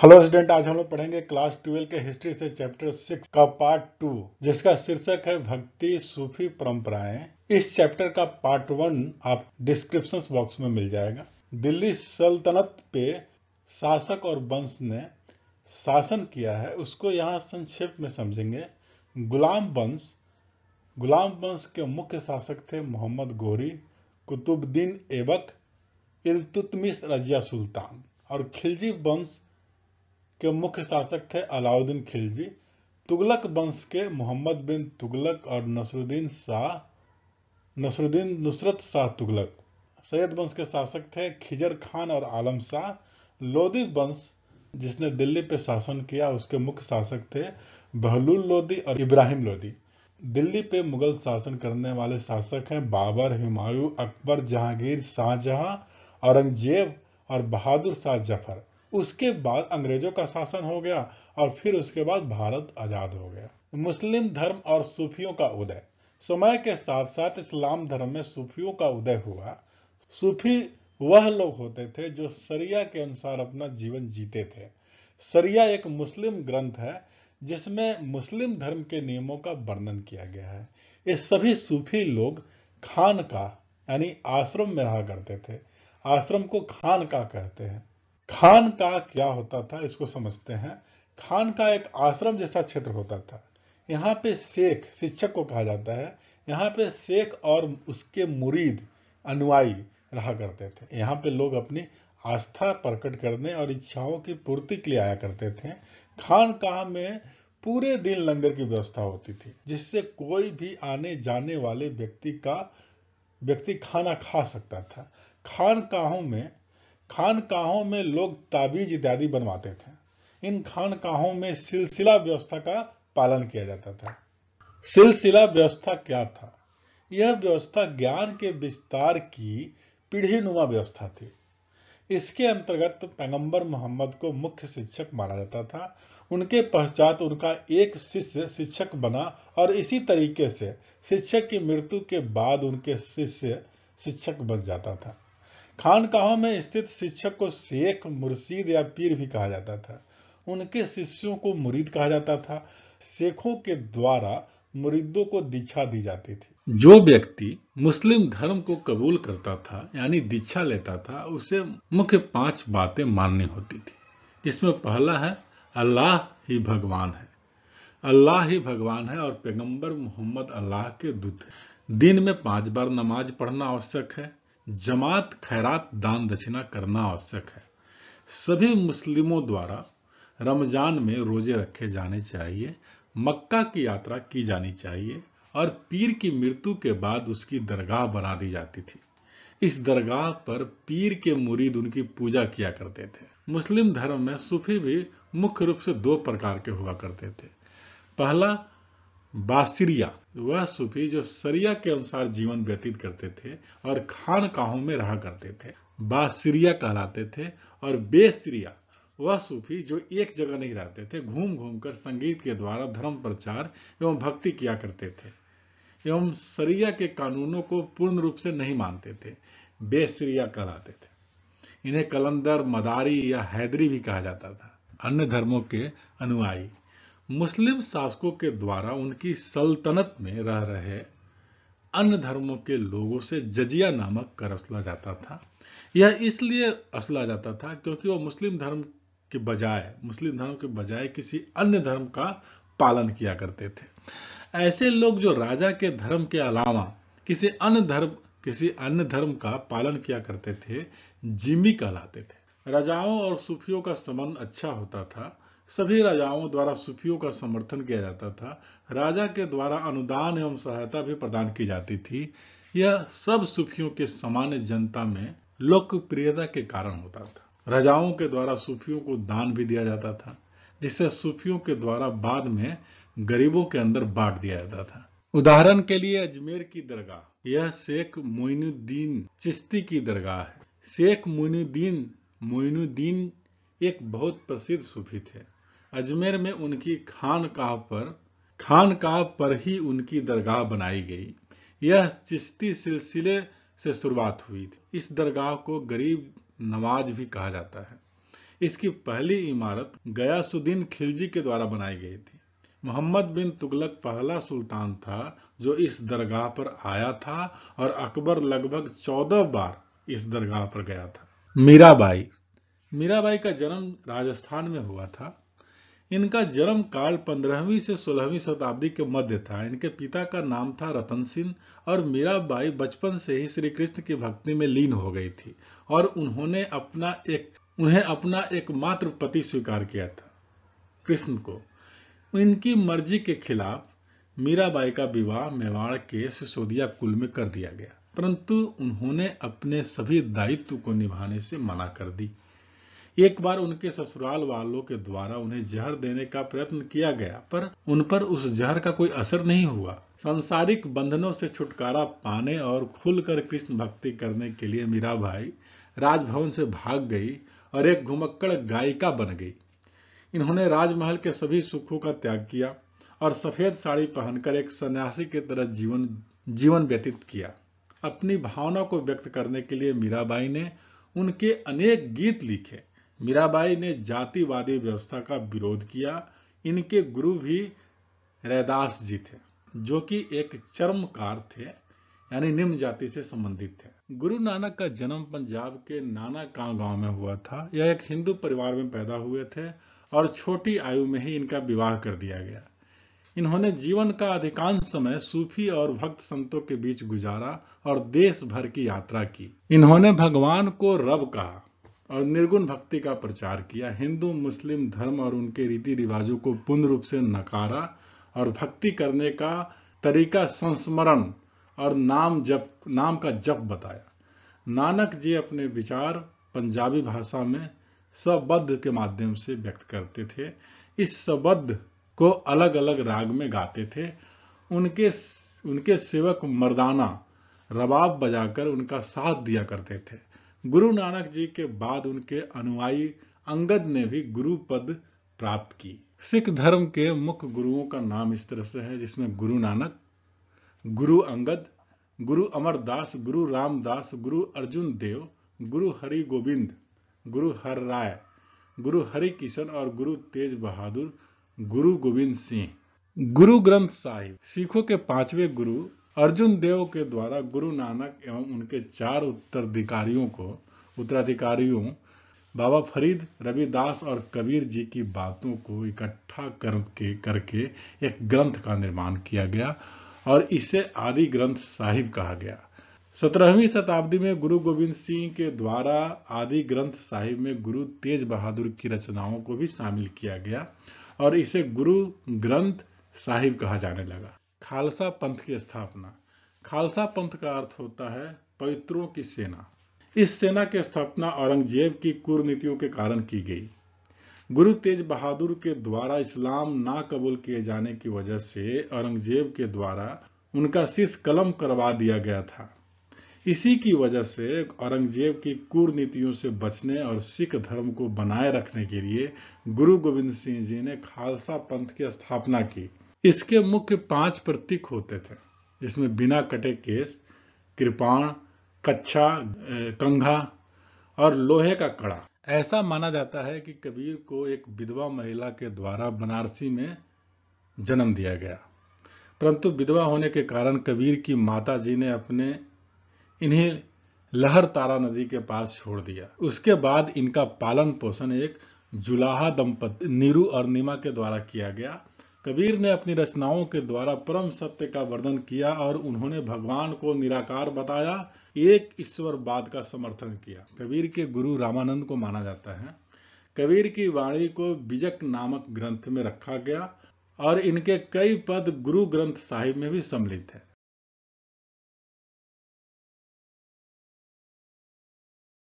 Hello student, आज हम लोग पढ़ेंगे क्लास 12 के हिस्ट्री से चैप्टर 6 का पार्ट 2, जिसका शीर्षक है भक्ति सूफी परंपराएं। इस चैप्टर का पार्ट 1 आप डिस्क्रिप्शन बॉक्स में मिल जाएगा। दिल्ली सल्तनत पे शासक और वंश ने शासन किया है, उसको यहाँ संक्षेप में समझेंगे। गुलाम वंश के मुख्य शासक थे मोहम्मद गोरी, कुतुबुद्दीन ऐबक, इल्तुतमिश रजिया सुल्तान। और खिलजी वंश के मुख्य शासक थे अलाउद्दीन खिलजी। तुगलक वंश के मोहम्मद बिन तुगलक और नसरुद्दीन नुसरत शाह तुगलक। सैयद वंश के शासक थे खिजर खान और आलम शाह। लोदी वंश जिसने दिल्ली पर शासन किया, उसके मुख्य शासक थे बहलुल लोदी और इब्राहिम लोदी। दिल्ली पे मुगल शासन करने वाले शासक हैं बाबर, हुमायूं, अकबर, जहांगीर, शाहजहां, औरंगजेब और बहादुर शाह जफर। उसके बाद अंग्रेजों का शासन हो गया और फिर उसके बाद भारत आजाद हो गया। मुस्लिम धर्म और सूफियों का उदय। समय के साथ साथ इस्लाम धर्म में सूफियों का उदय हुआ। सूफी वह लोग होते थे जो शरिया के अनुसार अपना जीवन जीते थे। शरिया एक मुस्लिम ग्रंथ है जिसमें मुस्लिम धर्म के नियमों का वर्णन किया गया है। ये सभी सूफी लोग खानका यानी आश्रम में रहा करते थे। आश्रम को खानका कहते हैं। खानका क्या होता था इसको समझते हैं। खानका एक आश्रम जैसा क्षेत्र होता था। यहाँ पे शेख शिक्षक को कहा जाता है। यहाँ पे शेख और उसके मुरीद अनुयायी रहा करते थे। यहाँ पे लोग अपनी आस्था प्रकट करने और इच्छाओं की पूर्ति के लिए आया करते थे। खानकाह में पूरे दिन लंगर की व्यवस्था होती थी, जिससे कोई भी आने जाने वाले व्यक्ति खाना खा सकता था। खानकाहों में लोग ताबीज इत्यादि बनवाते थे। इन खानकाहों में सिलसिला व्यवस्था का पालन किया जाता था। सिलसिला व्यवस्था क्या था? यह व्यवस्था ज्ञान के विस्तार की पीढ़ीनुमा व्यवस्था थी। इसके अंतर्गत पैगंबर मोहम्मद को मुख्य शिक्षक माना जाता था। उनके पश्चात उनका एक शिष्य शिक्षक बना और इसी तरीके से शिक्षक की मृत्यु के बाद उनके शिष्य शिक्षक बन जाता था। खानकाहों में स्थित शिक्षक को शेख, मुर्शीद या पीर भी कहा जाता था। उनके शिष्यों को मुरीद कहा जाता था। शेखों के द्वारा मुरीदों को दीक्षा दी जाती थी। जो व्यक्ति मुस्लिम धर्म को कबूल करता था यानी दीक्षा लेता था, उसे मुख्य 5 बातें माननी होती थी, जिसमें पहला है अल्लाह ही भगवान है। अल्लाह ही भगवान है और पैगंबर मोहम्मद अल्लाह के दूत है। दिन में 5 बार नमाज पढ़ना आवश्यक है। जमात, खैरात, दान दक्षिणा करना आवश्यक है। सभी मुस्लिमों द्वारा रमजान में रोजे रखे जाने चाहिए। मक्का की यात्रा की जानी चाहिए और पीर की मृत्यु के बाद उसकी दरगाह बना दी जाती थी। इस दरगाह पर पीर के मुरीद उनकी पूजा किया करते थे। मुस्लिम धर्म में सूफी भी मुख्य रूप से 2 प्रकार के हुआ करते थे। पहला बासिरिया, वह सूफी जो शरिया के अनुसार जीवन व्यतीत करते थे और खानकाहों में रहा करते थे, बासिरिया कहलाते थे। और बेसिरिया, वह सूफी जो एक जगह नहीं रहते थे, घूम घूम कर संगीत के द्वारा धर्म प्रचार एवं भक्ति किया करते थे एवं शरिया के कानूनों को पूर्ण रूप से नहीं मानते थे, बेसिरिया कहलाते थे। इन्हें कलंदर, मदारी या हैदरी भी कहा जाता था। अन्य धर्मों के अनुयायी मुस्लिम शासकों के द्वारा उनकी सल्तनत में रह रहे अन्य धर्मों के लोगों से जजिया नामक कर असला जाता था। यह इसलिए असला जाता था क्योंकि वह मुस्लिम धर्म के बजाय किसी अन्य धर्म का पालन किया करते थे। ऐसे लोग जो राजा के धर्म के अलावा किसी अन्य धर्म का पालन किया करते थे, जिम्मी कहलाते थे। राजाओं और सूफियों का संबंध अच्छा होता था। सभी राजाओं द्वारा सूफियों का समर्थन किया जाता था। राजा के द्वारा अनुदान एवं सहायता भी प्रदान की जाती थी। यह सब सूफियों के सामान्य जनता में लोकप्रियता के कारण होता था। राजाओं के द्वारा सूफियों को दान भी दिया जाता था, जिससे सूफियों के द्वारा बाद में गरीबों के अंदर बांट दिया जाता था। उदाहरण के लिए अजमेर की दरगाह, यह शेख मोइनुद्दीन चिश्ती की दरगाह है। शेख मोइनुद्दीन एक बहुत प्रसिद्ध सूफी थे। अजमेर में उनकी खानकाह पर ही उनकी दरगाह बनाई गई। यह चिश्ती सिलसिले से शुरुआत हुई थी। इस दरगाह को गरीब नवाज भी कहा जाता है। इसकी पहली इमारत गयासुद्दीन खिलजी के द्वारा बनाई गई थी। मोहम्मद बिन तुगलक पहला सुल्तान था जो इस दरगाह पर आया था और अकबर लगभग 14 बार इस दरगाह पर गया था। मीराबाई का जन्म राजस्थान में हुआ था। इनका जन्म काल 15वीं से 16वीं शताब्दी के मध्य था। इनके पिता का नाम था रतन सिंह और मीराबाई बचपन से ही श्री कृष्ण की भक्ति में लीन हो गई थी और उन्हें अपना एकमात्र पति स्वीकार किया था, कृष्ण को। इनकी मर्जी के खिलाफ मीराबाई का विवाह मेवाड़ के सिसोदिया कुल में कर दिया गया, परंतु उन्होंने अपने सभी दायित्व को निभाने से मना कर दी। एक बार उनके ससुराल वालों के द्वारा उन्हें जहर देने का प्रयत्न किया गया, पर उन पर उस जहर का कोई असर नहीं हुआ। सांसारिक बंधनों से छुटकारा पाने और खुलकर कृष्ण भक्ति करने के लिए मीराबाई राजभवन से भाग गई और एक घुमक्कड़ गायिका बन गई। इन्होंने राजमहल के सभी सुखों का त्याग किया और सफेद साड़ी पहनकर एक सन्यासी की तरह जीवन व्यतीत किया। अपनी भावना को व्यक्त करने के लिए मीराबाई ने उनके अनेक गीत लिखे। मीराबाई ने जातिवादी व्यवस्था का विरोध किया। इनके गुरु भी रैदास जी थे, जो कि एक चर्मकार थे, यानी निम्न जाति से संबंधित थे। गुरु नानक का जन्म पंजाब के नानाकां गांव में हुआ था। यह एक हिंदू परिवार में पैदा हुए थे और छोटी आयु में ही इनका विवाह कर दिया गया। इन्होंने जीवन का अधिकांश समय सूफी और भक्त संतों के बीच गुजारा और देश भर की यात्रा की। इन्होंने भगवान को रब कहा और निर्गुण भक्ति का प्रचार किया। हिंदू मुस्लिम धर्म और उनके रीति रिवाजों को पूर्ण रूप से नकारा और भक्ति करने का तरीका संस्मरण और नाम का जप बताया। नानक जी अपने विचार पंजाबी भाषा में सबद्ध के माध्यम से व्यक्त करते थे। इस सबद्ध को अलग अलग राग में गाते थे। उनके सेवक मर्दाना रबाब बजाकर उनका साथ दिया करते थे। गुरु नानक जी के बाद उनके अनुयायी अंगद ने भी गुरु पद प्राप्त की। सिख धर्म के मुख्य गुरुओं का नाम इस तरह से है, जिसमें गुरु नानक, गुरु अंगद, गुरु अमरदास, गुरु रामदास, गुरु अर्जुन देव, गुरु हरि गोविंद, गुरु हर राय, गुरु हरि किशन और गुरु तेज बहादुर, गुरु गोविंद सिंह। गुरु ग्रंथ साहिब सिखों के 5वें गुरु अर्जुन देव के द्वारा गुरु नानक एवं उनके 4 उत्तराधिकारियों बाबा फरीद, रविदास और कबीर जी की बातों को इकट्ठा करके एक ग्रंथ का निर्माण किया गया और इसे आदि ग्रंथ साहिब कहा गया। 17वीं शताब्दी में गुरु गोविंद सिंह के द्वारा आदि ग्रंथ साहिब में गुरु तेज बहादुर की रचनाओं को भी शामिल किया गया और इसे गुरु ग्रंथ साहिब कहा जाने लगा। खालसा पंथ की स्थापना। खालसा पंथ का अर्थ होता है पवित्रों की सेना। इस सेना की स्थापना औरंगजेब की कुरीतियों के कारण की गई। गुरु तेज बहादुर के द्वारा इस्लाम ना कबूल किए जाने की वजह से औरंगजेब के द्वारा उनका शीश कलम करवा दिया गया था। इसी की वजह से औरंगजेब की कुरीतियों से बचने और सिख धर्म को बनाए रखने के लिए गुरु गोविंद सिंह जी ने खालसा पंथ की स्थापना की। इसके मुख्य 5 प्रतीक होते थे, जिसमें बिना कटे केस, कृपाण, कच्छा, कंघा और लोहे का कड़ा। ऐसा माना जाता है कि कबीर को एक विधवा महिला के द्वारा बनारसी में जन्म दिया गया, परंतु विधवा होने के कारण कबीर की माता जी ने इन्हें लहर तारा नदी के पास छोड़ दिया। उसके बाद इनका पालन पोषण एक जुलाहा दंपति नीरू और नीमा के द्वारा किया गया। कबीर ने अपनी रचनाओं के द्वारा परम सत्य का वर्णन किया और उन्होंने भगवान को निराकार बताया, एक ईश्वरवाद का समर्थन किया। कबीर के गुरु रामानंद को माना जाता है। कबीर की वाणी को बिजक नामक ग्रंथ में रखा गया और इनके कई पद गुरु ग्रंथ साहिब में भी सम्मिलित है।